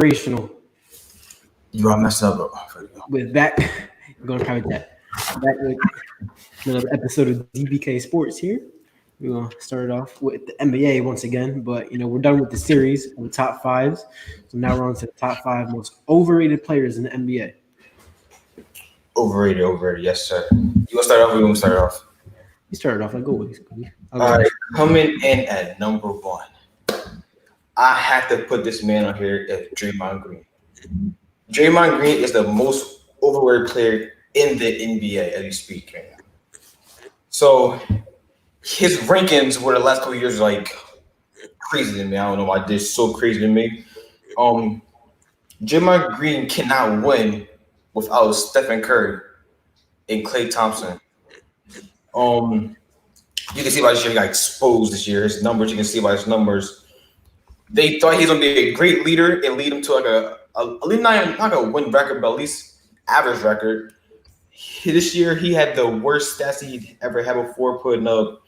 Operational. You all messed up, bro. With back, we're going to try with that. Back with another episode of DBK Sports here. We're going to start it off with the NBA once again, but we're done with the series of the top fives. So now we're on to the top five most overrated players in the NBA. Overrated, yes, sir. You want to start off or you want to start off? You started off. I'll go. All right, coming in at number one. I have to put this man on here as Draymond Green. Draymond Green is the most overrated player in the NBA as we speak right now. So his rankings were the last couple of years like crazy to me. I don't know why they're so crazy to me. Draymond Green cannot win without Stephen Curry and Klay Thompson. You can see by this year he got exposed this year. His numbers, you can see by his numbers. They thought he was gonna be a great leader and lead him to like a least not a win record, but at least average record. This year he had the worst stats he'd ever had before, putting up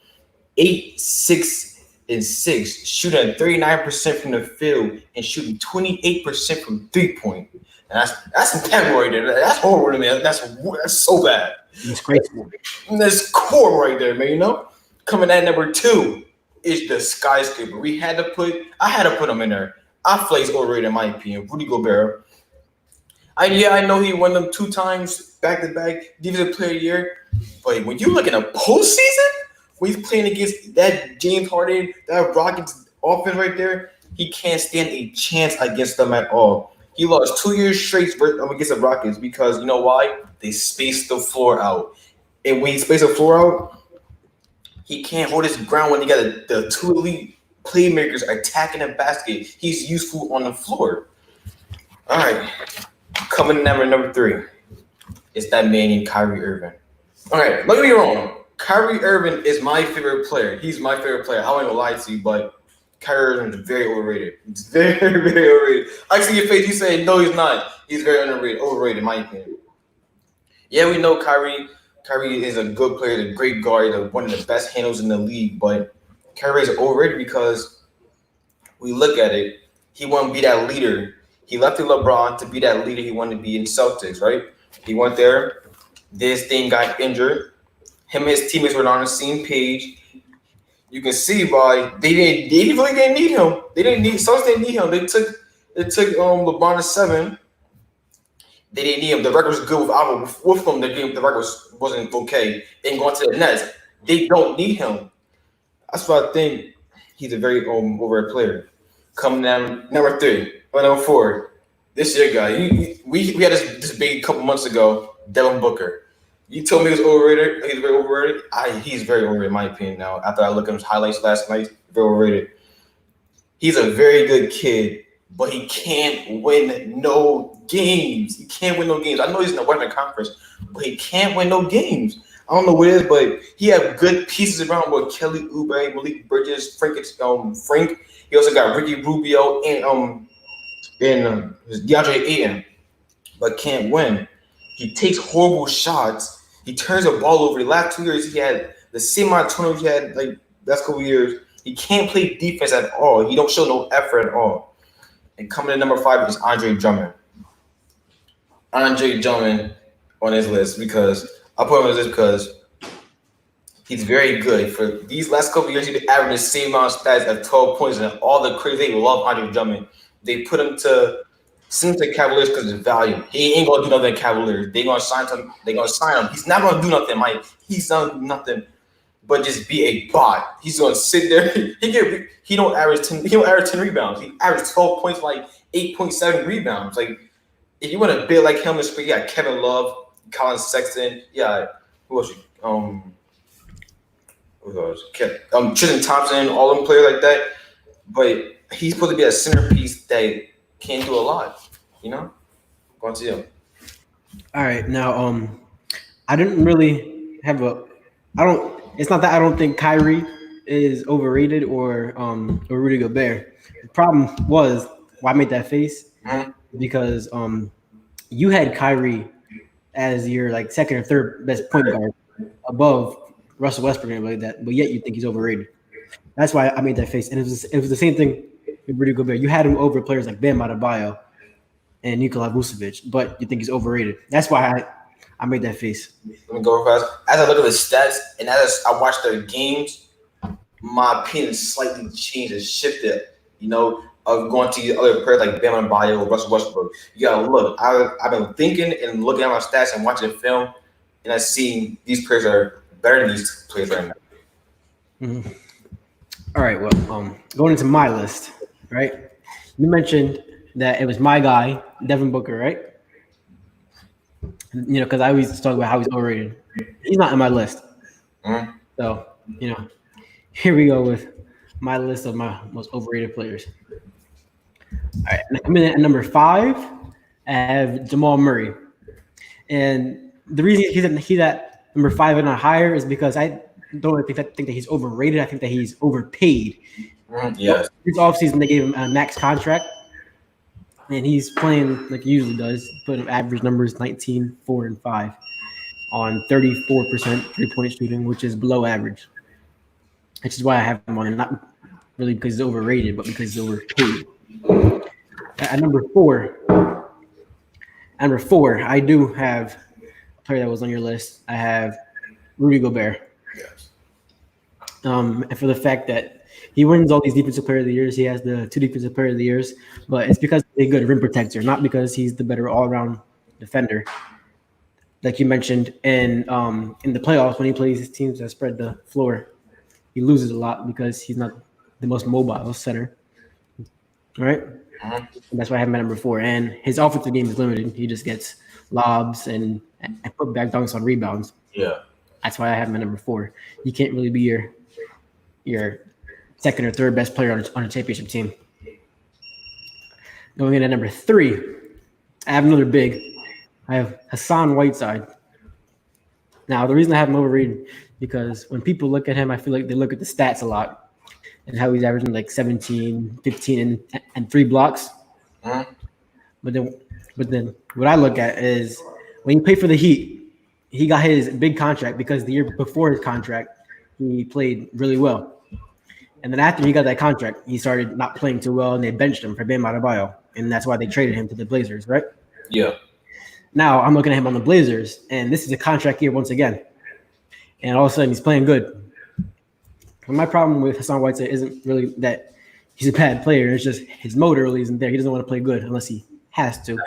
8, 6, and 6, shooting 39% from the field and shooting 28% from 3-point. And that's bad right there. That's horrible to me. That's so bad. It's crazy. That's core right there, man. Coming at number 2 is the skyscraper. I had to put him in there. I feel he's overrated in my opinion. Rudy Gobert. I know he won them 2 times back-to-back Defensive Player of the Year, but when you look at a postseason, when he's playing against that James Harden, that Rockets offense right there, he can't stand a chance against them at all. He lost 2 years straight against the Rockets because you know why? They spaced the floor out. And when he spaced the floor out, he can't hold his ground when you got the 2 elite playmakers attacking the basket. He's useful on the floor. All right. Coming in number 3 is that man named Kyrie Irving. All right. Don't get me wrong. Kyrie Irving is my favorite player. He's my favorite player. I won't even lie to you, but Kyrie Irving is very overrated. It's very, very overrated. I see your face. You say, no, he's not. He's very overrated, in my opinion. Yeah, we know Kyrie. Kyrie is a good player, a great guard, one of the best handles in the league. But Kyrie is overrated because we look at it. He wanted to be that leader. He left to LeBron to be that leader he wanted to be in Celtics, right? He went there. This thing got injured. Him and his teammates were not on the same page. You can see why they really didn't need him. Celtics didn't need him. They took LeBron to 7. They didn't need him. The record was good with them. The record wasn't okay. And going to the Nets, they don't need him. That's why I think he's a very overrated player. Coming down number 3 or number 4, this year guy. We had this debate a couple months ago. Devin Booker. You told me he was overrated. He's very overrated. He's very overrated in my opinion now. After I looked at his highlights last night, very overrated. He's a very good kid, but he can't win no games. He can't win no games. I know he's in the Western Conference, but he can't win no games. I don't know what it is, but he have good pieces around with Kelly Oubre, Malik Bridges, Frank. He also got Ricky Rubio and DeAndre Ayton, but can't win. He takes horrible shots. He turns the ball over. The last 2 years, he had the same amount of turnovers he had like last couple years. He can't play defense at all. He don't show no effort at all. And coming in number 5 is Andre Drummond. Andre Drummond on his list because I put him on his list because he's very good. For these last couple years, he's been averaging the same amount of stats at 12 points, and all the crazy. They love Andre Drummond. They put him to Cavaliers because of his value. He ain't gonna do nothing at Cavaliers. They gonna sign him. He's not gonna do nothing, Mike. He's not gonna do nothing but just be a bot. He's gonna sit there. He don't average 10. He don't average 10 rebounds. He averaged 12 points, like 8.7 rebounds. Like if you want to build like him, you got Kevin Love, Colin Sexton. Yeah, who else? Tristan Thompson, all them players like that. But he's supposed to be a centerpiece that can do a lot, Going to you. All right, now I didn't really have it's not that I don't think Kyrie is overrated or Rudy Gobert. The problem was why I made that face because you had Kyrie as your like second or third best point guard above Russell Westbrook and like that, but yet you think he's overrated. That's why I made that face. And it was the same thing with Rudy Gobert. You had him over players like Bam Adebayo, and Nikola Vucevic, but you think he's overrated. That's why I made that face. Let me go fast. As I look at the stats and as I watch their games, my opinion slightly changed and shifted. Of going to other players like Bam Adebayo, Russell Westbrook. You gotta look. I've been thinking and looking at my stats and watching the film, and I see these players are better than these players right now. Mm-hmm. All right. Well, going into my list, right? You mentioned that it was my guy, Devin Booker, right? Because I always talk about how he's overrated. He's not on my list. Mm-hmm. So, here we go with my list of my most overrated players. All right, coming in at number 5, I have Jamal Murray, and the reason he's at number 5 and not higher is because I don't think that he's overrated. I think that he's overpaid. Yes. This offseason they gave him a max contract, and he's playing like he usually does. Put him average numbers 19, 4, and 5 on 34% 3-point shooting, which is below average. Which is why I have him on, not really because he's overrated, but because he's overpaid. At number 4, I do have a player that was on your list. I have Rudy Gobert. Yes. And for the fact that he wins all these defensive player of the years, he has the 2 defensive player of the years, but it's because he's a good rim protector, not because he's the better all-around defender. Like you mentioned, in the playoffs when he plays his teams that spread the floor, he loses a lot because he's not the most mobile center, right? Mm-hmm. And that's why I have him at number 4. And his offensive game is limited. He just gets lobs and put back dunks on rebounds. Yeah. That's why I have him at number 4. You can't really be your second or third best player on a championship team. Going in at number 3, I have another big. I have Hassan Whiteside. Now, the reason I have him overrated because when people look at him, I feel like they look at the stats a lot and how he's averaging like 17, 15, and 3 blocks. Mm-hmm. But then what I look at is when he played for the Heat, he got his big contract because the year before his contract, he played really well. And then after he got that contract, he started not playing too well, and they benched him for Bam Adebayo, and that's why they traded him to the Blazers, right? Yeah. Now I'm looking at him on the Blazers, and this is a contract year once again. And all of a sudden, he's playing good. And my problem with Hassan Whiteside isn't really that he's a bad player. It's just his motor really isn't there. He doesn't want to play good unless he has to.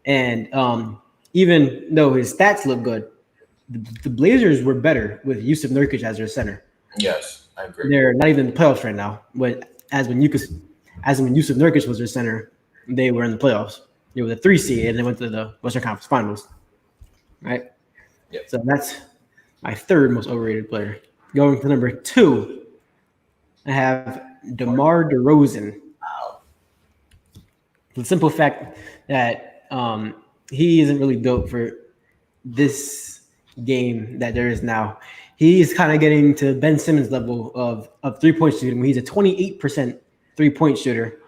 And even though his stats look good, the Blazers were better with Yusuf Nurkic as their center. Yes, I agree. They're not even in the playoffs right now. But when Yusuf Nurkic was their center, they were in the playoffs. They were the 3 seed, and they went to the Western Conference Finals. Right? Yep. So that's my 3rd most overrated player. Going to number 2, I have DeMar DeRozan. Wow. The simple fact that he isn't really built for this game that there is now. He's kind of getting to Ben Simmons level of 3-point shooting. He's a 28% 3-point shooter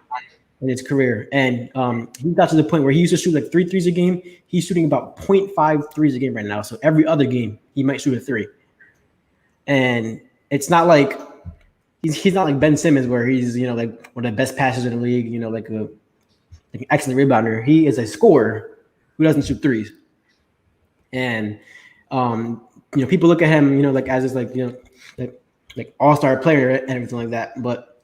in his career. And he got to the point where he used to shoot like 3 threes a game. He's shooting about 0.5 threes a game right now. So every other game, he might shoot a 3. And it's not like he's not like Ben Simmons where he's, like one of the best passers in the league, like an excellent rebounder. He is a scorer who doesn't shoot 3s. And people look at him, like as this like all-star player and everything like that. But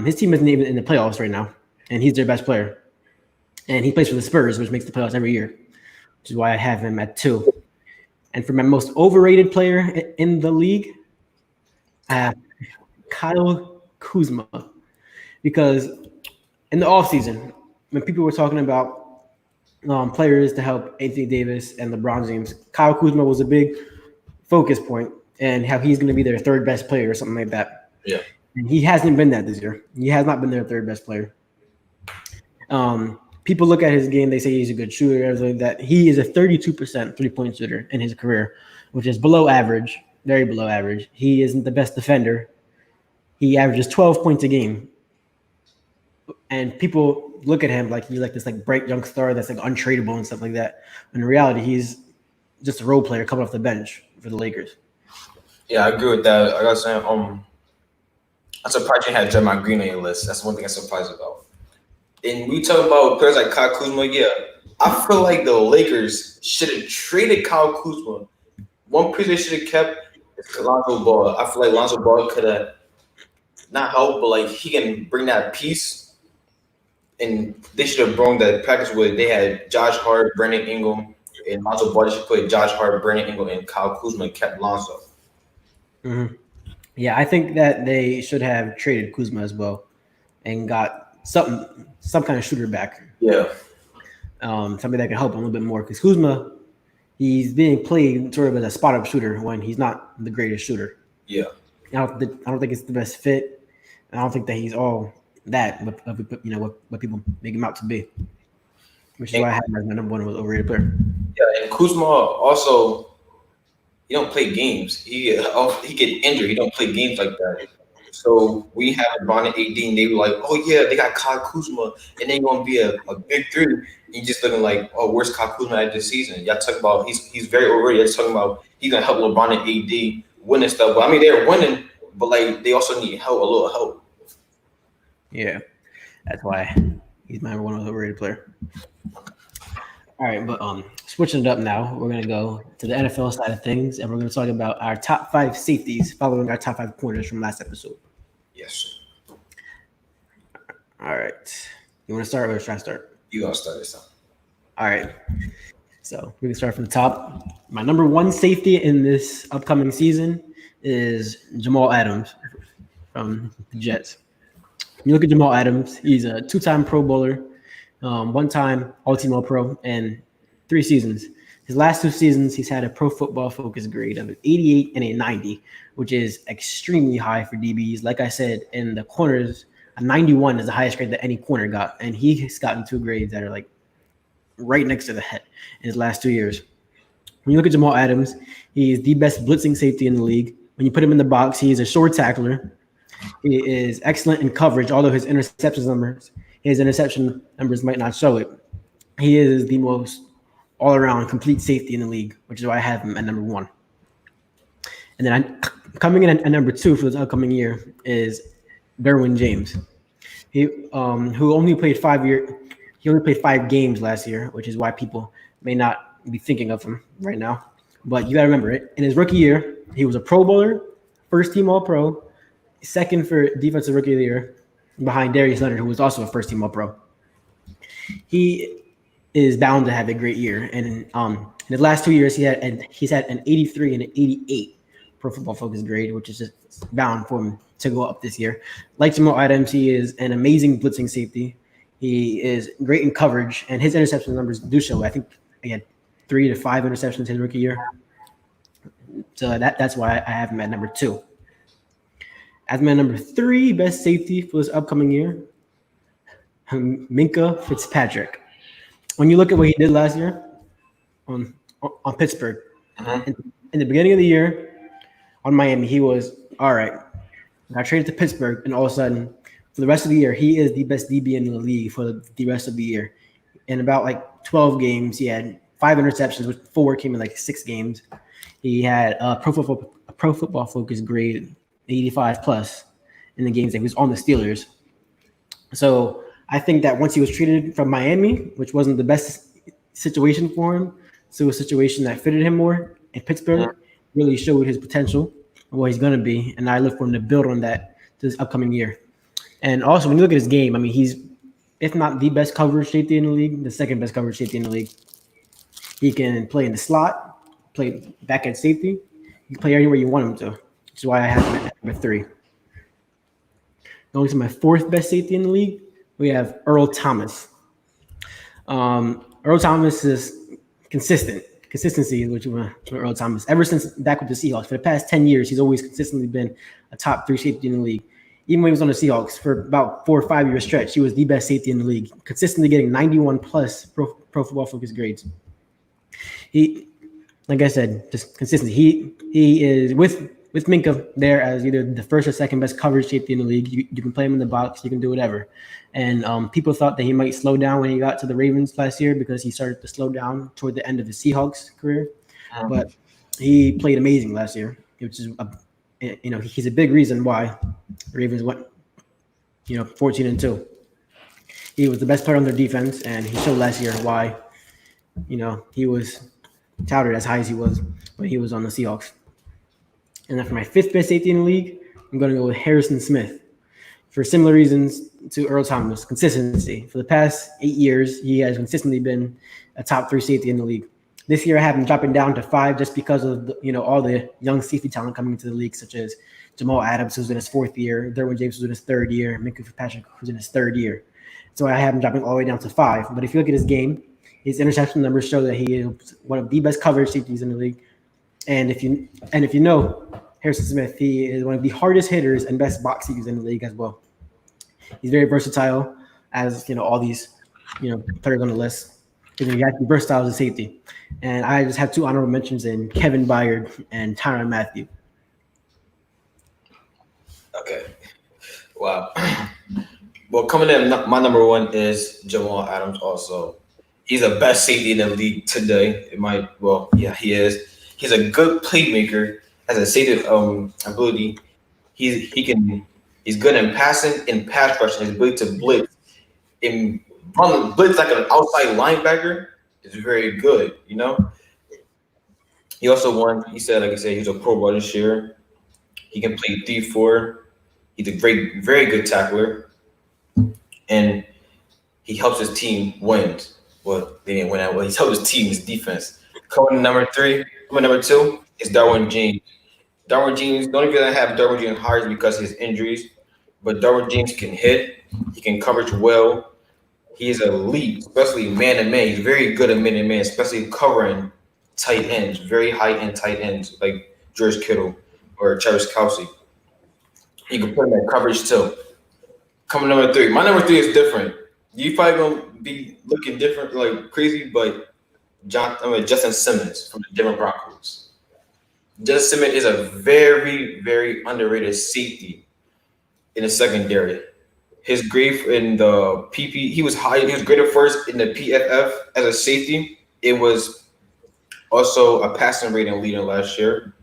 his team isn't even in the playoffs right now, and he's their best player. And he plays for the Spurs, which makes the playoffs every year, which is why I have him at 2. And for my most overrated player in the league, I have Kyle Kuzma. Because in the offseason, when people were talking about players to help Anthony Davis and LeBron James, Kyle Kuzma was a big focus point and how he's going to be their 3rd best player or something like that. Yeah. And he hasn't been that this year. He has not been their 3rd best player. People look at his game, they say he's a good shooter, everything like that. He is a 32% 3-point shooter in his career, which is below average, very below average. He isn't the best defender. He averages 12 points a game. And people look at him like he's like this like bright young star that's like untradeable and stuff like that. In reality, he's just a role player coming off the bench for the Lakers. Yeah, I agree with that. Like I was saying, I'm surprised you had Draymond Green on your list. That's one thing I'm surprised about. And we talk about players like Kyle Kuzma. Yeah, I feel like the Lakers should have traded Kyle Kuzma. One piece they should have kept is Lonzo Ball. I feel like Lonzo Ball could have not helped, but like he can bring that piece. And they should have brought that practice where they had Josh Hart, Brandon Ingram, and Lonzo Ball. They should put Josh Hart, Brandon Ingram, and Kyle Kuzma and kept Lonzo. Mm-hmm. Yeah, I think that they should have traded Kuzma as well and got some kind of shooter back. Yeah. Somebody that can help him a little bit more because Kuzma, he's being played sort of as a spot up shooter when he's not the greatest shooter. Yeah. I don't think it's the best fit. I don't think that he's all that, what people make him out to be, which is why I have him as my number one overrated player. Yeah, and Kuzma also, he don't play games. He get injured. He don't play games like that. So we have LeBron and AD, and they were like, "Oh yeah, they got Kyle Kuzma, and they're gonna be a big three." And you just looking like, "Oh, where's Kyle Kuzma at this season?" Y'all talking about he's very overrated. Y'all talking about he's gonna help LeBron and AD win and stuff. But I mean, they're winning, but like they also need help, a little help. Yeah, that's why he's my number one overrated player. All right, but switching it up now, we're gonna go to the NFL side of things, and we're gonna talk about our top 5 safeties following our top 5 corners from last episode. Yes. All right, you want to start or should I start? You gonna start this out? All right, so we can start from the top. My number 1 safety in this upcoming season is Jamal Adams from the Jets. When you look at Jamal Adams, he's a 2-time Pro Bowler. 1-time All-Team All-Pro, and 3 seasons. His last 2 seasons, he's had a Pro Football Focus grade of an 88 and a 90, which is extremely high for DBs. Like I said, in the corners, a 91 is the highest grade that any corner got, and he's gotten 2 grades that are like right next to the head in his last 2 years. When you look at Jamal Adams, he is the best blitzing safety in the league. When you put him in the box, he is a short tackler. He is excellent in coverage, although his interception numbers might not show it. He is the most all-around complete safety in the league, which is why I have him at number 1. And then coming in at number 2 for this upcoming year is Derwin James. Who only played 5 games last year, which is why people may not be thinking of him right now. But you got to remember it. In his rookie year, he was a Pro Bowler, first-team All-Pro, second for Defensive Rookie of the Year, behind Darius Leonard, who was also a first-team All-Pro. He is bound to have a great year, and in his last 2 years, he's had an 83 and an 88 Pro Football Focus grade, which is just bound for him to go up this year. Like Jamal Adams, he is an amazing blitzing safety. He is great in coverage, and his interception numbers do show. I think he had 3 to 5 interceptions his rookie year. So that's why I have him at number 2. As my number 3 best safety for this upcoming year, Minkah Fitzpatrick. When you look at what he did last year on Pittsburgh, in the beginning of the year on Miami, he was all right. Got traded to Pittsburgh, and all of a sudden, for the rest of the year, he is the best DB in the league for the rest of the year. In about like 12 games, he had 5 interceptions, which 4 came in like 6 games. He had a Pro Football Focus grade 85 plus in the games that he was on the Steelers. So I think that once he was traded from Miami, which wasn't the best situation for him, so a situation that fitted him more, and Pittsburgh really showed his potential of what he's going to be. And I look for him to build on that this upcoming year. And also, when you look at his game, I mean, he's, if not the best coverage safety in the league, the second best coverage safety in the league. He can play in the slot, play back end safety. He can play anywhere you want him to. Which is why I have him at number 3. Going to my 4th best safety in the league, we have Earl Thomas. Earl Thomas is consistency, which is Earl Thomas. Ever since back with the Seahawks, for the past 10 years, he's always consistently been a top 3 safety in the league. Even when he was on the Seahawks for about 4 or 5 year stretch, he was the best safety in the league, consistently getting 91 plus Pro Football Focus grades. He, like I said, just consistency. He is with Minkah there as either the first or second best coverage safety in the league. You can play him in the box. You can do whatever. And people thought that he might slow down when he got to the Ravens last year because he started to slow down toward the end of his Seahawks career. But he played amazing last year, which is, he's a big reason why the Ravens went, 14-2. he was the best player on their defense, and he showed last year why, he was touted as high as he was when he was on the Seahawks. And then for my fifth best safety in the league, I'm going to go with Harrison Smith for similar reasons to Earl Thomas, consistency. For the past 8 years, he has consistently been a top 3 safety in the league. This year, I have him dropping down to 5 just because of all the young safety talent coming into the league, such as Jamal Adams, who's in his 4th year, Derwin James, who's in his 3rd year, Minkah Fitzpatrick, who's in his 3rd year. So I have him dropping all the way down to 5. But if you look at his game, his interception numbers show that he is one of the best coverage safeties in the league. And if you know Harrison Smith, he is one of the hardest hitters and best box safeties in the league as well. He's very versatile, as all these players on the list. He's actually versatile as a safety. And I just have 2 honorable mentions in Kevin Byard and Tyrann Mathieu. Okay. Wow. Well, coming in, my number 1 is Jamal Adams. Also, he's the best safety in the league today. He is. He's a good playmaker. Has a safety ability. He's good in passing and pass rushing. His ability to blitz run blitz like an outside linebacker is very good. He also won. He said, he's a Pro Bowl this year. He can play D4. He's a very good tackler, and he helps his team win. Well, they didn't win that well. He helps his team, his defense. Coming in number 2 is Derwin James. Derwin James, the only reason I have Derwin James higher is because of his injuries, but Derwin James can hit. He can coverage well. He is elite, especially man-to-man. He's very good at man-to-man, especially covering tight ends, very high-end tight ends like George Kittle or Travis Kelce. He can put him at coverage too. Coming number 3. My number 3 is different. You probably going to be looking different, like crazy, but Justin Simmons from the Denver Broncos. Justin Simmons is a very, very underrated safety in the secondary. His grade in the PP, he was graded first in the PFF as a safety. It was also a passing rating leader last year.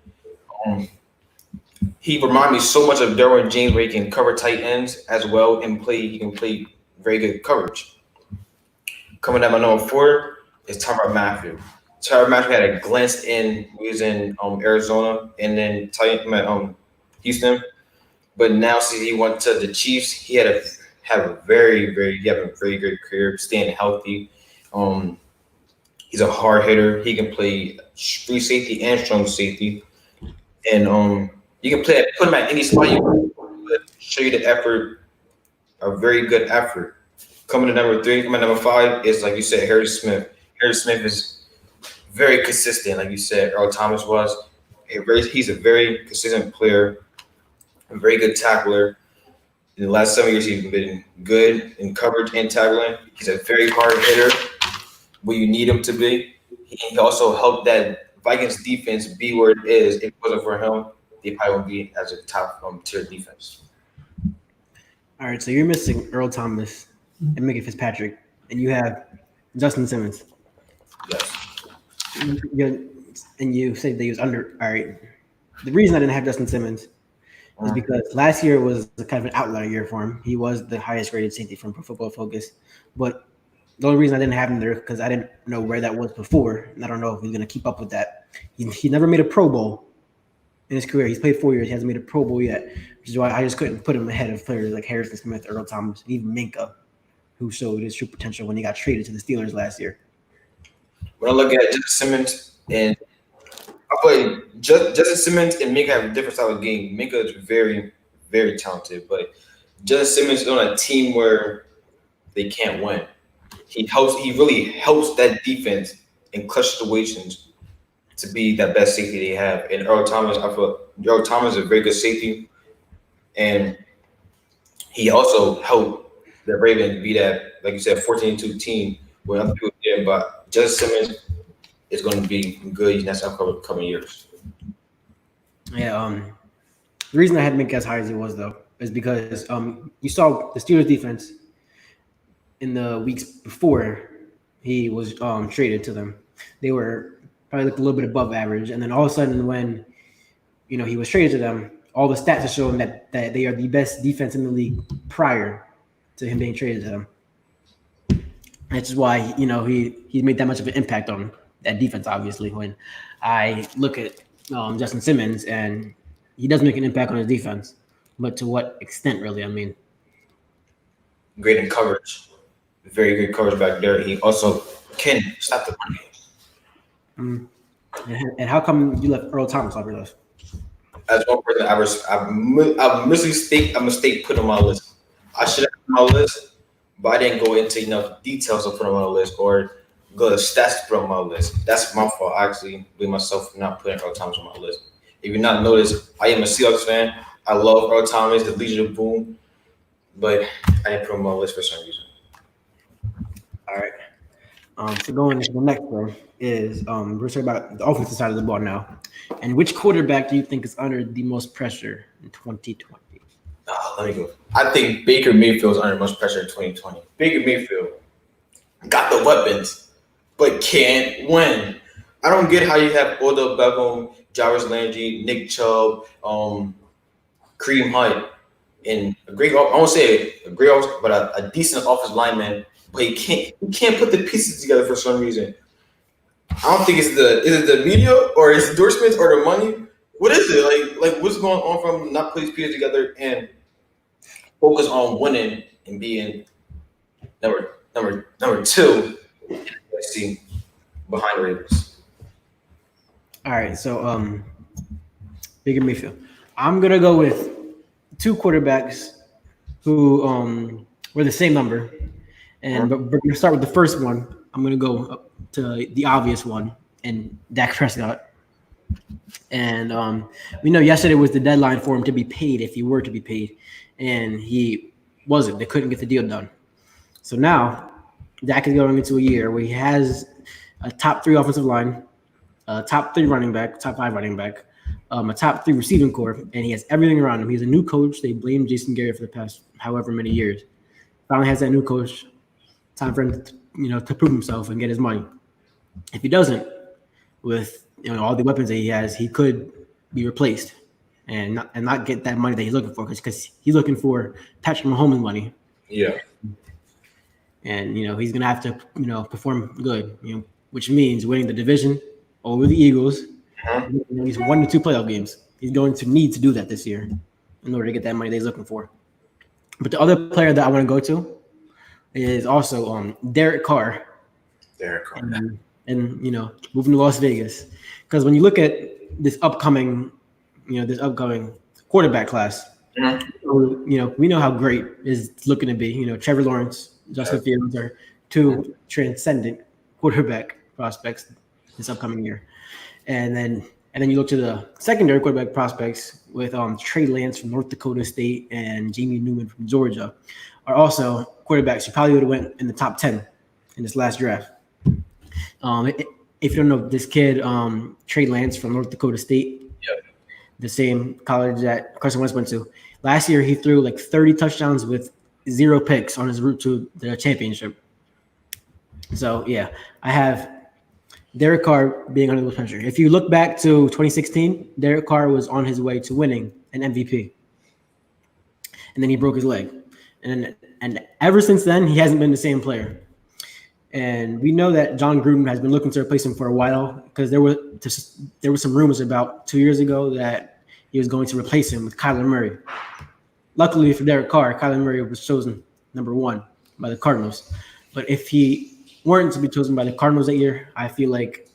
He reminded me so much of Derwin James, where he can cover tight ends as well and he can play very good coverage. Coming at my number 4 is Tyrann Mathieu. Tyrann Mathieu had a glance in. He was in Arizona and then Houston. But now since he went to the Chiefs, he had a very good career, staying healthy. He's a hard hitter. He can play free safety and strong safety. And you can put him at any spot you want, show you the effort, a very good effort. Coming to number 3, number 5 is, like you said, Harrison Smith. Harrison Smith is very consistent, like you said, Earl Thomas was. He's a very consistent player, a very good tackler. In the last 7 years, he's been good in coverage and tackling. He's a very hard hitter where you need him to be. He also helped that Vikings defense be where it is. If it wasn't for him, they probably would be as a top tier defense. All right, so you're missing Earl Thomas and Minkah Fitzpatrick, and you have Justin Simmons. Yes. And you said that he was under. All right. The reason I didn't have Justin Simmons is because last year was kind of an outlier year for him. He was the highest rated safety from Pro Football Focus, but the only reason I didn't have him there because I didn't know where that was before, and I don't know if he's going to keep up with that. He never made a Pro Bowl in his career. He's played 4 years. He hasn't made a Pro Bowl yet, which is why I just couldn't put him ahead of players like Harrison Smith, Earl Thomas, and even Minkah, who showed his true potential when he got traded to the Steelers last year. When I look at Justin Simmons, and I play Justin Simmons and Minkah have a different style of game. Minkah is very, very talented, but Justin Simmons is on a team where they can't win. He really helps that defense in clutch situations to be that best safety they have. And Earl Thomas, I feel Earl Thomas is a very good safety, and he also helped the Ravens be that, like you said, 14-2 team where other people did. But Justin Simmons is going to be good in the upcoming years. Yeah. The reason I had Minkah as high as he was, though, is because you saw the Steelers defense in the weeks before he was traded to them. They were probably looked a little bit above average, and then all of a sudden, when he was traded to them, all the stats are showing that they are the best defense in the league prior to him being traded to them. That's why he made that much of an impact on that defense. Obviously, when I look at Justin Simmons, and he does make an impact on his defense, but to what extent, really? I mean, Great in coverage, very good coverage back there. He also can stop the run game. and how come you left Earl Thomas off your list? As one person, I mistake put on my list. I should have put on my list, but I didn't go into enough details to put on my list or go to stats to put on my list. That's my fault. I actually blame myself for not putting Earl Thomas on my list. If you not noticed, I am a Seahawks fan. I love Earl Thomas, the Legion of Boom, but I didn't put him on my list for some reason. All right. So going into the next one is we're talking about the offensive side of the ball now. And which quarterback do you think is under the most pressure in 2020? Let me go. I think Baker Mayfield is under much pressure in 2020. Baker Mayfield got the weapons, but can't win. I don't get how you have Odell Beckham, Jarvis Landry, Nick Chubb, Kareem Hunt, and a great. I won't say a great, but a decent offensive lineman. But he can't put the pieces together for some reason. I don't think is it the media or his endorsements or the money? What is it like? What's going on from not putting pieces together and focus on winning and being number two in the NFC behind Ravens. All right, so Baker Mayfield. I'm gonna go with two quarterbacks who were the same number, but we're gonna start with the first one. I'm gonna go up to the obvious one, and Dak Prescott. And we know yesterday was the deadline for him to be paid if he were to be paid, and he wasn't. They couldn't get the deal done. So now Dak is going into a year where he has a top 3 offensive line, a top 3 running back, top 5 running back, a top 3 receiving core, and he has everything around him. He's a new coach. They blamed Jason Garrett for the past however many years. Finally has that new coach. Time for him to prove himself and get his money. If he doesn't, with all the weapons that he has, he could be replaced and not get that money that he's looking for because he's looking for Patrick Mahomes money. Yeah. And he's gonna have to perform good, which means winning the division over the Eagles. He's 1 to 2 playoff games. He's going to need to do that this year in order to get that money that he's looking for. But the other player that I want to go to is also Derek Carr. Derek Carr. And moving to Las Vegas, because when you look at this upcoming quarterback class, we know how great it's looking to be. Trevor Lawrence, Justin Fields are 2 transcendent quarterback prospects this upcoming year, and then you look to the secondary quarterback prospects with Trey Lance from North Dakota State and Jamie Newman from Georgia, are also quarterbacks who probably would have went in the top 10 in this last draft. If you don't know this kid, Trey Lance from North Dakota State, the same college that Carson Wentz went to. Last year, he threw like 30 touchdowns with 0 picks on his route to the championship. So, yeah, I have Derek Carr being under the pressure. If you look back to 2016, Derek Carr was on his way to winning an MVP. And then he broke his leg. And ever since then, he hasn't been the same player. And we know that John Gruden has been looking to replace him for a while because there were some rumors about 2 years ago that he was going to replace him with Kyler Murray. Luckily for Derek Carr, Kyler Murray was chosen number 1 by the Cardinals. But if he weren't to be chosen by the Cardinals that year, I feel like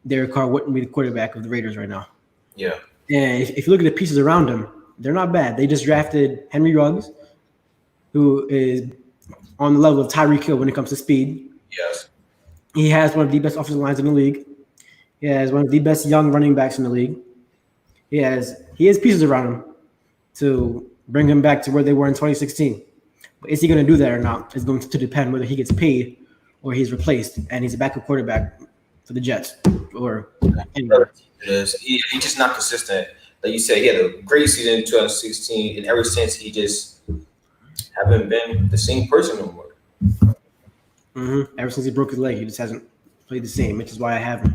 Derek Carr wouldn't be the quarterback of the Raiders right now. Yeah. And if you look at the pieces around him, they're not bad. They just drafted Henry Ruggs, who is on the level of Tyreek Hill when it comes to speed. Yes. He has one of the best offensive lines in the league. He has one of the best young running backs in the league. He has pieces around him to bring him back to where they were in 2016. But is he going to do that or not? It's going to depend whether he gets paid or he's replaced and he's a backup quarterback for the Jets or anywhere. He's just not consistent. Like you said, he had a great season in 2016, and ever since he just haven't been the same person no more. Ever since he broke his leg, he just hasn't played the same, which is why I have him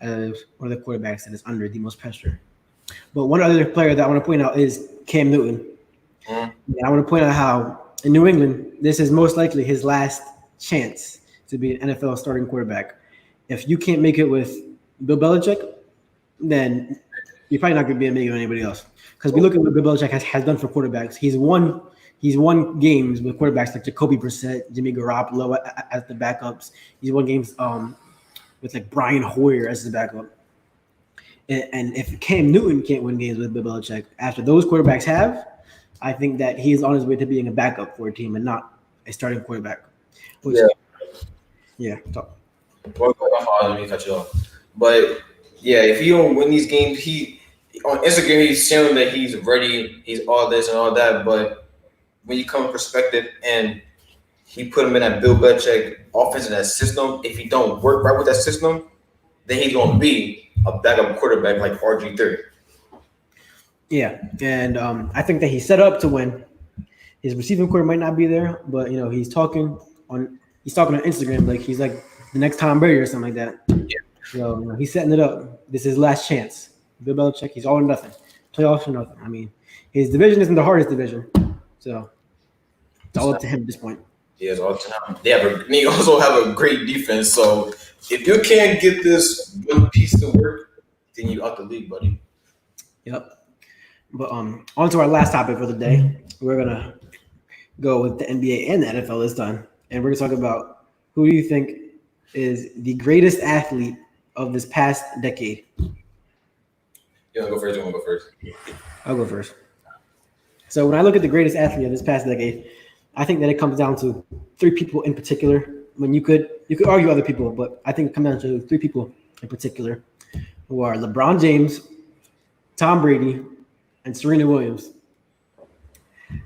as one of the quarterbacks that is under the most pressure. But one other player that I want to point out is Cam Newton. And I want to point out how in New England, this is most likely his last chance to be an NFL starting quarterback. If you can't make it with Bill Belichick, then you're probably not going to be able to make it with anybody else. Because we look at what Bill Belichick has done for quarterbacks. He's won games with quarterbacks like Jacoby Brissett, Jimmy Garoppolo as the backups. He's won games with like Brian Hoyer as the backup. And if Cam Newton can't win games with Bill Belichick, after those quarterbacks have, I think that he is on his way to being a backup for a team and not a starting quarterback. Yeah. Talk. Let me cut you off. But yeah, if he don't win these games, he on Instagram he's showing that he's ready, he's all this and all that. But when you come in perspective and he put him in that Bill Belichick offense and that system, if he don't work right with that system, then he's gonna be a backup quarterback like RG3. Yeah, and I think that he's set up to win. His receiving core might not be there, but he's talking on Instagram like he's like the next Tom Brady or something like that. Yeah. So he's setting it up. This is his last chance. Bill Belichick, he's all or nothing. Playoffs or nothing. I mean, his division isn't the hardest division, so it's all up to him at this point. Yeah, it's all up to him. They also have a great defense. So if you can't get this one piece to work, then you out the league, buddy. Yep. But on to our last topic for the day. We're gonna go with the NBA and the NFL this time, and we're gonna talk about who do you think is the greatest athlete of this past decade. You wanna go first? You wanna go first? I'll go first. So when I look at the greatest athlete of this past decade, I think that it comes down to three people in particular. I mean, you could argue other people, but I think it comes down to three people in particular, who are LeBron James, Tom Brady, and Serena Williams.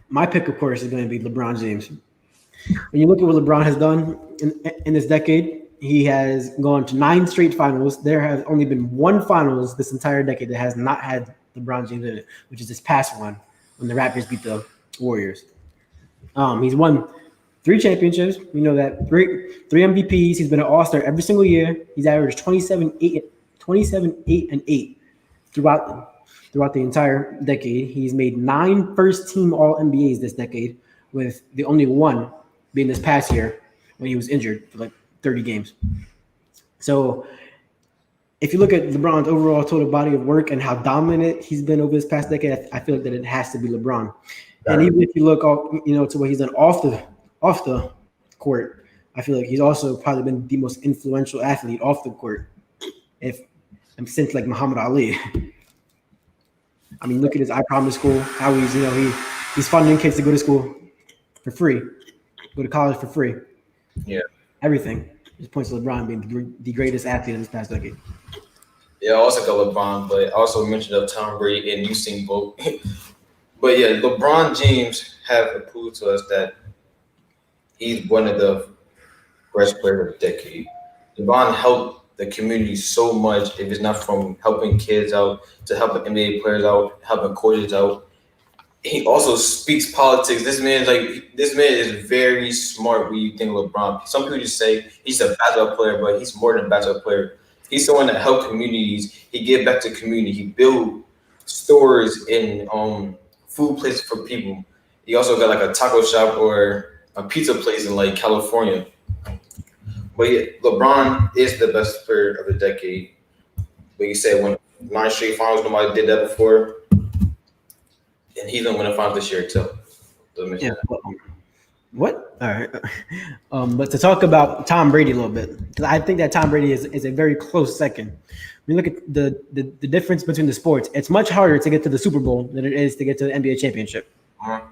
My pick, of course, is going to be LeBron James. When you look at what LeBron has done in this decade, he has gone to 9 straight finals. There has only been one finals this entire decade that has not had LeBron James in it, which is this past one when the Raptors beat the Warriors. He's won 3 championships. We know that 3 MVPs. He's been an All-Star every single year. He's averaged 27, 8, and 8 throughout the entire decade. He's made 9 first-team All-NBAs this decade, with the only one being this past year when he was injured for like 30 games. So if you look at LeBron's overall total body of work and how dominant he's been over this past decade, I feel like that it has to be LeBron. And even if you look, to what he's done off the court, I feel like he's also probably been the most influential athlete off the court, since like Muhammad Ali. I mean, look at his I Promise School, how he's funding kids to go to school for free, go to college for free. Yeah. Everything. Just points to LeBron being the greatest athlete in this past decade. Yeah, I also got LeBron, but I also mentioned of Tom Brady and Usain Bolt. But yeah, LeBron James have proved to us that he's one of the best players of the decade. LeBron helped the community so much. If it's not from helping kids out to helping NBA players out, helping coaches out, he also speaks politics. This man is very smart when you think of LeBron. Some people just say he's a basketball player, but he's more than a basketball player. He's someone that helped communities. He gave back to the community. He built stores and food places for people. He also got like a taco shop or a pizza place in like California. But yeah, LeBron is the best player of the decade. But you said when 9 straight finals, nobody did that before. And he's gonna win the finals this year too. Yeah. What? All right. But to talk about Tom Brady a little bit, because I think that Tom Brady is a very close second. When you look at the difference between the sports, it's much harder to get to the Super Bowl than it is to get to the NBA championship. Uh-huh.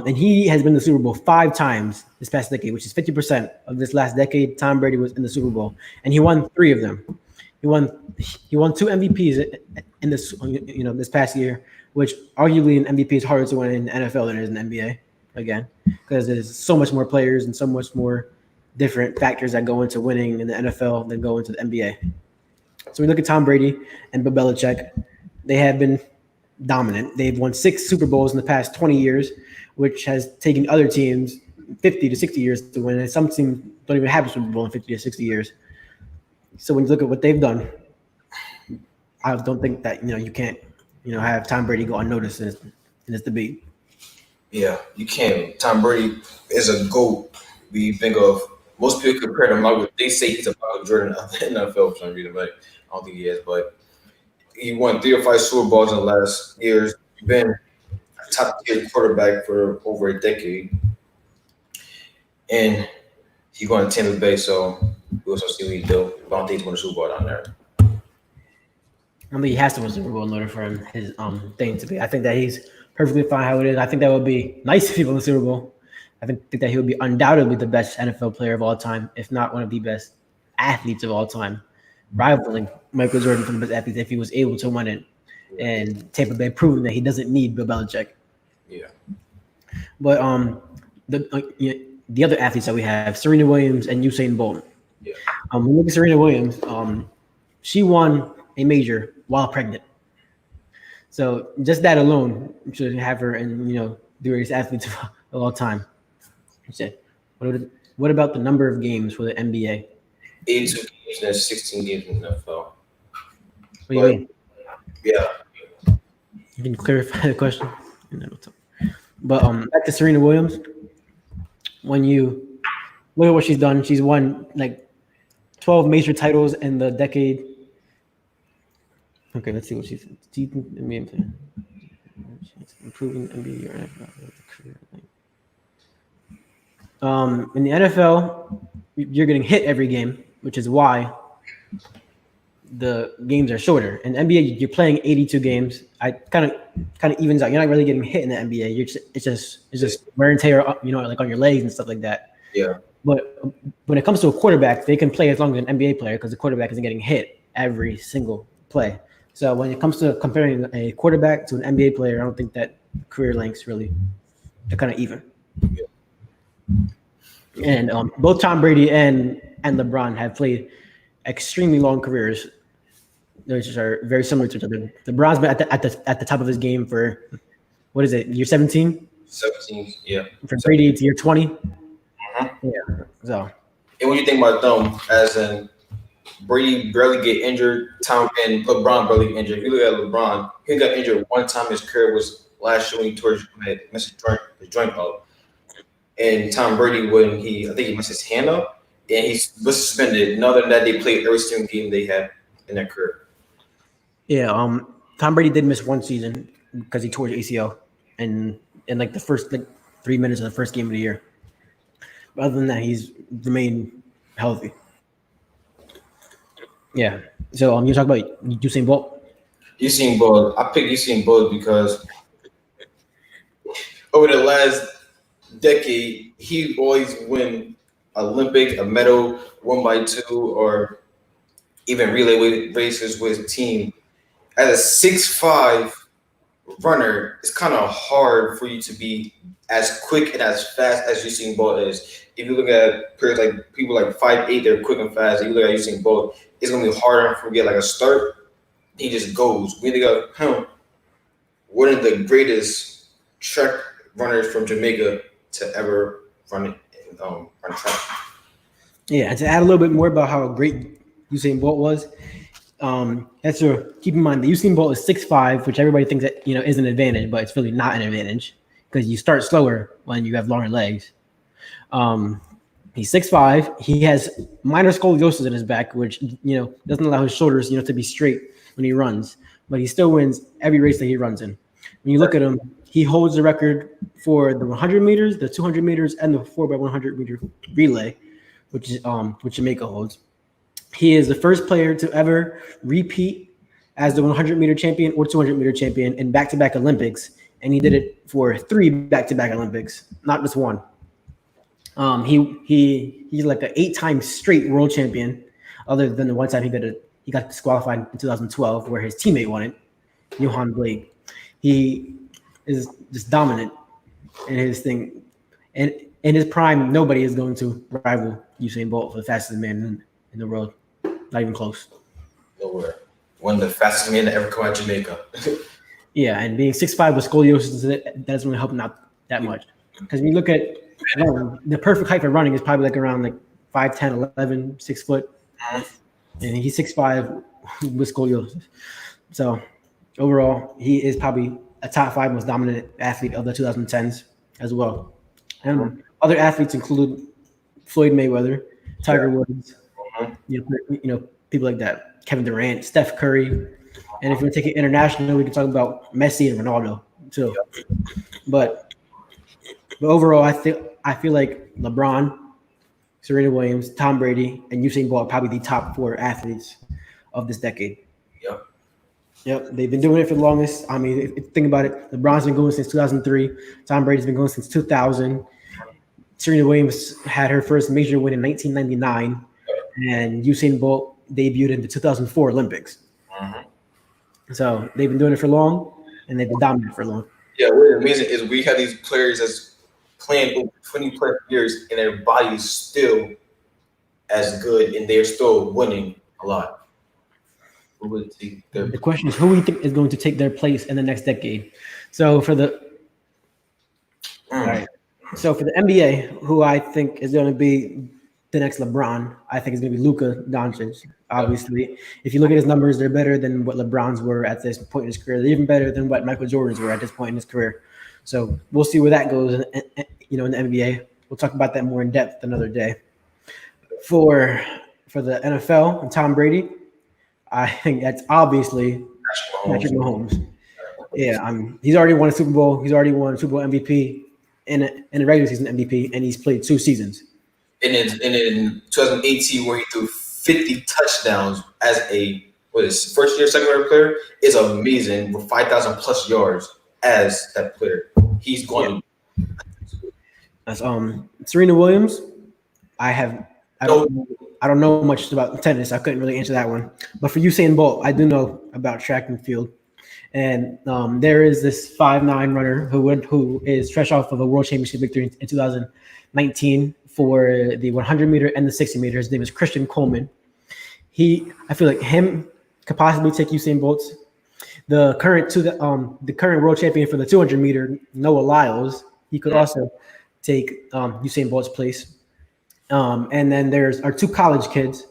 And he has been to the Super Bowl 5 times this past decade, which is 50% of this last decade. Tom Brady was in the Super Bowl, and he won 3 of them. He won 2 MVPs in this past year, which arguably an MVP is harder to win in the NFL than it is in the NBA. Again, because there's so much more players and so much more different factors that go into winning in the NFL than go into the NBA. So we look at Tom Brady and Bill Belichick. They have been dominant. They've won 6 Super Bowls in the past 20 years, which has taken other teams 50 to 60 years to win. And some teams don't even have a Super Bowl in 50 to 60 years. So when you look at what they've done, I don't think that you can't have Tom Brady go unnoticed in this debate. Yeah, you can't. Tom Brady is a GOAT. We think of Most people compare him Michael. They say he's a Michael Jordan of the NFL for some reason, but I don't think he is. But he won 3 or 5 Super Bowls in the last years. Been a top tier quarterback for over a decade, and he going to Tampa Bay. So we'll see what he do. But I don't think he's going to Super Bowl down there. I mean, he has to win Super Bowl in order for him his thing to be. I think that he's perfectly fine how it is. I think that would be nice if he won the Super Bowl. I think that he would be undoubtedly the best NFL player of all time, if not one of the best athletes of all time, rivaling Michael Jordan for the best athletes if he was able to win it. And Tampa Bay proving that he doesn't need Bill Belichick. Yeah. But the other athletes that we have, Serena Williams and Usain Bolt. Yeah. When we look at Serena Williams, she won a major while pregnant. So just that alone should have her in, the greatest athletes of all time. What about the number of games for the NBA? 82 games and 16 games in the NFL. What do you mean? Yeah. You can clarify the question. But back to Serena Williams. When you look at what she's done, she's won like 12 major titles in the decade. Okay, let's see what she said. Improving NBA or NFL career. In the NFL, you're getting hit every game, which is why the games are shorter. In NBA, you're playing 82 games. I kind of evens out. You're not really getting hit in the NBA. It's just wear and tear, like on your legs and stuff like that. Yeah. But when it comes to a quarterback, they can play as long as an NBA player because the quarterback isn't getting hit every single play. So when it comes to comparing a quarterback to an NBA player, I don't think that career lengths really, they're kind of even. Yeah. And both Tom Brady and LeBron have played extremely long careers, which are very similar to each other. LeBron's been at the top of his game for, what is it, year 17? 17, yeah. For Brady, it's year 20. Mm-hmm. Yeah. So. And what do you think about them? As in, Brady barely get injured, and LeBron barely get injured. If you look at LeBron, he got injured one time. His career was last year when he tore his joint up. And Tom Brady, I think he messed his hand up, and he was suspended. And other than that, they played every single game they had in their career. Yeah, Tom Brady did miss one season because he tore his ACL in like the first 3 minutes of the first game of the year. But other than that, he's remained healthy. Yeah. So you talk about Usain Bolt. Usain Bolt. I picked Usain Bolt because over the last decade, he always win Olympic, a medal, 1x2, or even relay races with his team. As a 6'5" runner, it's kind of hard for you to be as quick and as fast as Usain Bolt is. If you look at players like people like 5'8", they're quick and fast. If you look at Usain Bolt, it's gonna be harder for him to get like a start. He just goes. We got him, one of the greatest track runners from Jamaica to ever run track. Yeah, and to add a little bit more about how great Usain Bolt was, that's to keep in mind that Usain Bolt is 6'5", which everybody thinks that is an advantage, but it's really not an advantage because you start slower when you have longer legs. He's 6'5". He has minor scoliosis in his back, which doesn't allow his shoulders to be straight when he runs, but he still wins every race that he runs in. When you look at him, he holds the record for the 100 meters, the 200 meters, and the 4x100 meter relay, which Jamaica holds. He is the first player to ever repeat as the 100 meter champion or 200 meter champion in back-to-back Olympics, and he did it for 3 back-to-back Olympics, not just one. He's like an 8-time straight world champion, other than the one time he got disqualified in 2012, where his teammate won it, Johan Blake. He is just dominant in his thing, and in his prime, nobody is going to rival Usain Bolt for the fastest man in the world. Not even close. Nowhere. One of the fastest men to ever come out of Jamaica. Yeah, and being 6'5" with scoliosis, that doesn't really help him out that much. Because when you look at the perfect height for running is probably like around 5'10", 11, 6 foot. And he's 6'5" with scoliosis. So overall, he is probably a top 5 most dominant athlete of the 2010s as well. And other athletes include Floyd Mayweather, Tiger Woods, Mhm. people like that, Kevin Durant, Steph Curry, and if we take it international, we can talk about Messi and Ronaldo too. But overall, I feel like LeBron, Serena Williams, Tom Brady, and Usain Bolt are probably the top four athletes of this decade. Yep. Yep, they've been doing it for the longest. I mean, if you think about it, LeBron's been going since 2003. Tom Brady's been going since 2000. Serena Williams had her first major win in 1999, and Usain Bolt debuted in the 2004 Olympics. Mhm. So they've been doing it for long, and they've been dominant for long. Yeah, what's amazing is we have these players that's playing over 20 plus years and their body's still as good and they're still winning a lot. Who would take their The question is, who do you think is going to take their place in the next decade? So for the all right, so for the NBA, who I think is going to be the next LeBron, I think is going to be Luka Doncic. Obviously, if you look at his numbers, they're better than what LeBron's were at this point in his career. They're even better than what Michael Jordan's were at this point in his career. So we'll see where that goes. In the NBA, we'll talk about that more in depth another day. For the NFL and Tom Brady, I think that's obviously Patrick Mahomes. Yeah, he's already won a Super Bowl. He's already won a Super Bowl MVP and a regular season MVP, and he's played 2 seasons. And in 2018, where he threw 50 touchdowns as a first year, second year player, is amazing with 5,000 plus yards as that player. He's going to. That's Serena Williams. I don't know much about tennis. I couldn't really answer that one. But for Usain Bolt, I do know about track and field. And there is this 5'9" runner who is fresh off of a world championship victory in 2019 for the 100 meter and the 60 meter. His name is Christian Coleman. I feel like him could possibly take Usain Bolt's. The current world champion for the 200 meter, Noah Lyles, he could also take Usain Bolt's place. And then there's our 2 college kids,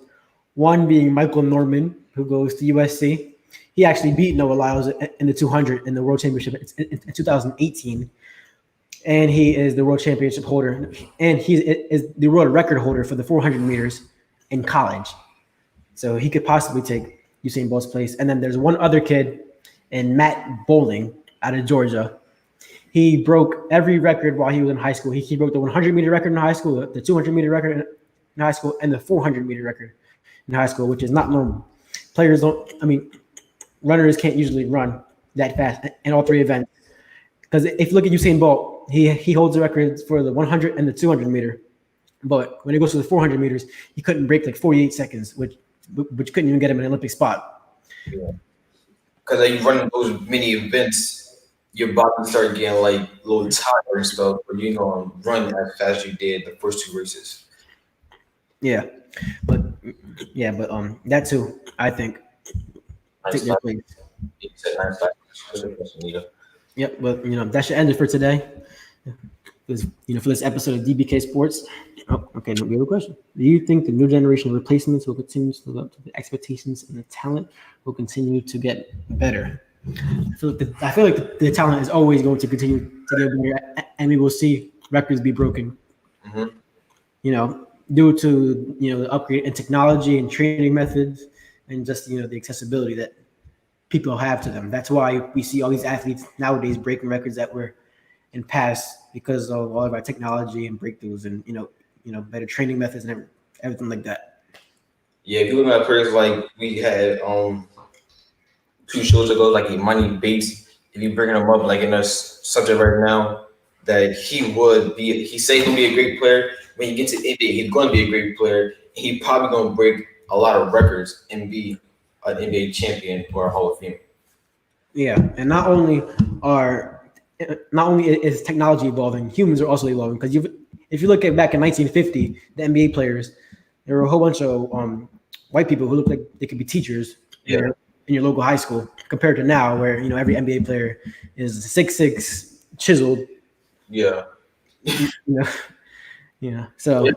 one being Michael Norman, who goes to USC. He actually beat Noah Lyles in the 200 in the world championship in 2018. And he is the world championship holder. And he is the world record holder for the 400 meters in college. So he could possibly take Usain Bolt's place. And then there's one other kid, and Matt Bowling out of Georgia. He broke every record while he was in high school. He broke the 100 meter record in high school, the 200 meter record in high school, and the 400 meter record in high school, which is not normal. Runners can't usually run that fast in all 3 events. Because if you look at Usain Bolt, he holds the records for the 100 and the 200 meter. But when it goes to the 400 meters, he couldn't break like 48 seconds, which couldn't even get him an Olympic spot. Yeah. Because you run those many events, your body started getting like a little tired and stuff, but you know, run as fast as you did the first 2 races. Yeah, but that too, I think. Nice. Yep, but that should end it for today. For this episode of DBK Sports. Oh, okay, no other question. Do you think the new generation of replacements will continue to live up to the expectations and the talent will continue to get better? I feel like the talent is always going to continue to get better, and we will see records be broken. Mm-hmm. Due to the upgrade in technology and training methods, and just the accessibility that people have to them. That's why we see all these athletes nowadays breaking records that were in past, because of all of our technology and breakthroughs and better training methods and everything like that. Yeah, if you look at players like we had 2 shows ago, like Imani Bates, if you bringing him up like in a subject right now, that he said he's gonna be a great player. When he gets to NBA, he's gonna be a great player. He's probably gonna break a lot of records and be an NBA champion or a Hall of Fame. Yeah, and not only is technology evolving, humans are also evolving. Because if you look at back in 1950, the NBA players, there were a whole bunch of white people who looked like they could be teachers in your local high school, compared to now, where every NBA player is 6'6", chiseled. Yeah. So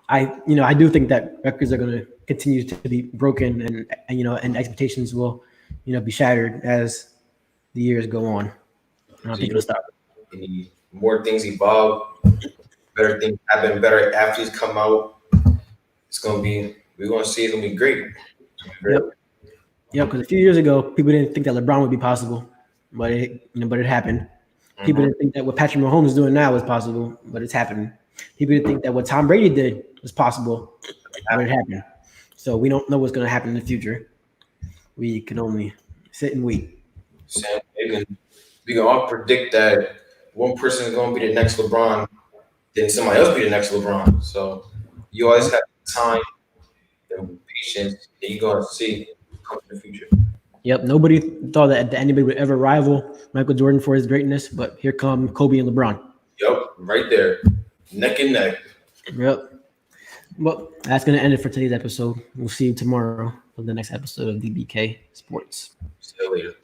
I do think that records are going to continue to be broken, and expectations will be shattered as the years go on. I don't think it'll stop. More things evolve, better things happen, better athletes come out, we're gonna see it's gonna be great. Yep. Because a few years ago, people didn't think that LeBron would be possible, but it happened. People didn't think that what Patrick Mahomes is doing now was possible, but it's happening. People didn't think that what Tom Brady did was possible, but it happened. So we don't know what's going to happen in the future. We can only sit and wait. Sam, we can all predict that one person is gonna be the next LeBron, then somebody else be the next LeBron. So you always have time and patience that you're gonna see come in the future. Yep. Nobody thought that anybody would ever rival Michael Jordan for his greatness, but here come Kobe and LeBron. Yep, right there, neck and neck. Yep. Well, that's going to end it for today's episode. We'll see you tomorrow for the next episode of DBK Sports. See you later.